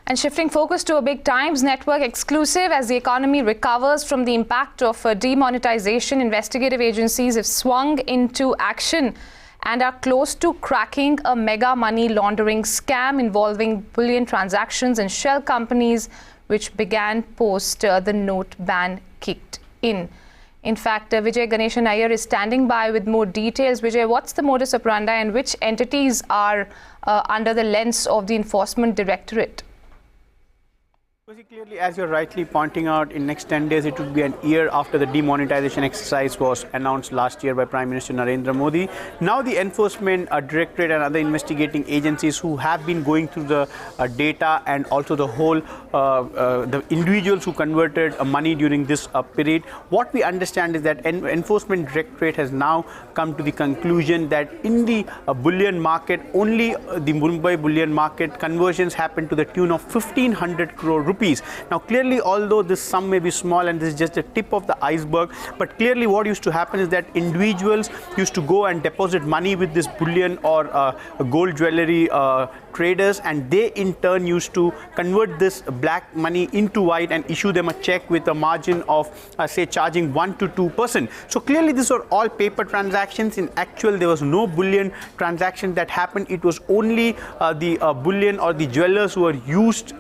And shifting focus to a big Times Network exclusive, as the economy recovers from the impact of demonetisation, investigative agencies have swung into action and are close to cracking a mega money laundering scam involving bullion transactions and shell companies, which began post the note ban kicked in. In fact, Vijay Ganeshan Iyer is standing by with more details. Vijay, what's the modus operandi and which entities are under the lens of the Enforcement Directorate? Clearly, as you're rightly pointing out, in next 10 days, it would be an year after the demonetization exercise was announced last year by Prime Minister Narendra Modi. Now the Enforcement Directorate and other investigating agencies who have been going through the data and also the whole, the individuals who converted money during this period, what we understand is that Enforcement Directorate has now come to the conclusion that in the bullion market, only the Mumbai bullion market conversions happened to the tune of 1,500 crore rupees. Now clearly, although this sum may be small and this is just the tip of the iceberg, but clearly what used to happen is that individuals used to go and deposit money with this bullion or gold jewelry traders, and they in turn used to convert this black money into white and issue them a check with a margin of say charging 1 to 2%. So clearly these were all paper transactions. In actual, there was no bullion transaction that happened. It was only the bullion or the jewelers who were used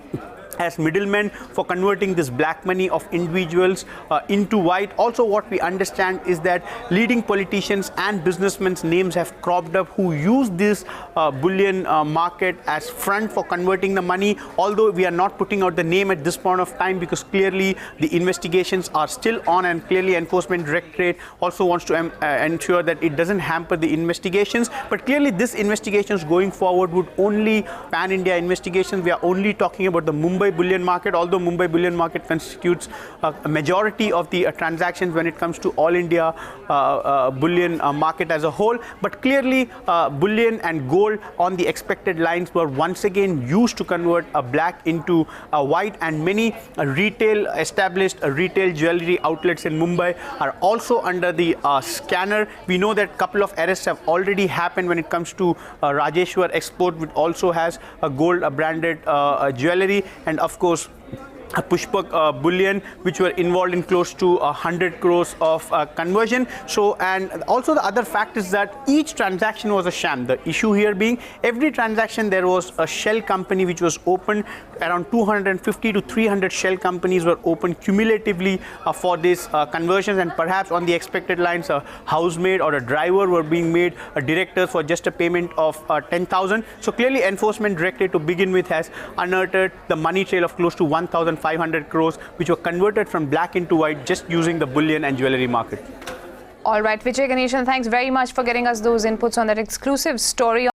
as middlemen for converting this black money of individuals into white. Also, what we understand is that leading politicians and businessmen's names have cropped up who use this bullion market as front for converting the money, although we are not putting out the name at this point of time because clearly the investigations are still on, and clearly Enforcement Directorate also wants to ensure that it doesn't hamper the investigations. But clearly this investigations going forward would only pan-India investigations. We are only talking about the Mumbai bullion market, although Mumbai bullion market constitutes a majority of the transactions when it comes to all India bullion market as a whole. But clearly bullion and gold on the expected lines were once again used to convert a black into a white, and many established retail jewelry outlets in Mumbai are also under the scanner. We know that a couple of arrests have already happened when it comes to Rajeshwar Export, which also has a gold branded jewelry, and of course a Pushpak bullion, which were involved in close to 100 crores of conversion. So, and also the other fact is that each transaction was a sham. The issue here being every transaction there was a shell company which was opened. Around 250 to 300 shell companies were opened cumulatively for these conversions, and perhaps on the expected lines a housemaid or a driver were being made a director for just a payment of 10,000. So clearly Enforcement Directorate to begin with has unearthed the money trail of close to 1,500 crores which were converted from black into white just using the bullion and jewelry market. All right, Vijay Ganeshan, thanks very much for getting us those inputs on that exclusive story.